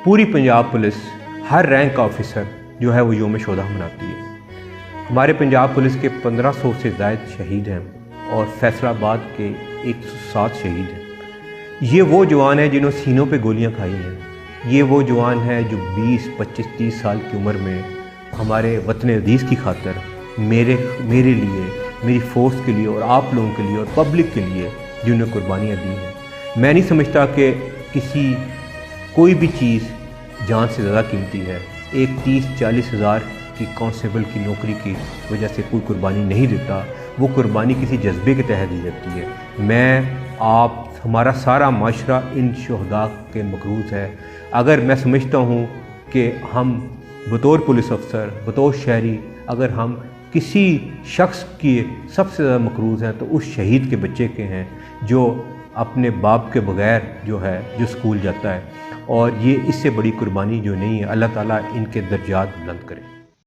पूरी पंजाब पुलिस हर रैंक का ऑफिसर जो है वो यौम शोधा मनाती है। हमारे पंजाब पुलिस के 1500 से ज़ायद शहीद हैं और फैसलाबाद के 107 शहीद हैं। ये वो जवान हैं जिन्होंने सीनों पे गोलियां खाई हैं। ये वो जवान हैं जो 20, 25, 30 साल की उम्र में हमारे वतन अज़ीज़ की खातिर मेरे लिए, मेरी फ़ोर्स के लिए और आप लोगों के लिए और पब्लिक के लिए जिन्होंने कुर्बानियाँ दी हैं। मैं नहीं समझता कि कोई भी चीज़ जान से ज़्यादा कीमती है। एक 30-40 हज़ार की कांस्टेबल की नौकरी की वजह से कोई कुर्बानी नहीं देता, वो कुर्बानी किसी जज्बे के तहत दी जाती है। मैं, आप, हमारा सारा माशरा इन शहदा के मकरूज़ है। अगर मैं समझता हूँ कि हम बतौर पुलिस अफसर, बतौर शहरी, अगर हम किसी शख्स की सबसे ज़्यादा मकरूज़ हैं तो उस शहीद के बच्चे के हैं जो अपने बाप के बग़ैर जो स्कूल जाता है। और ये इससे बड़ी कुर्बानी जो नहीं है। अल्लाह ताला इनके दर्जात बुलंद करे।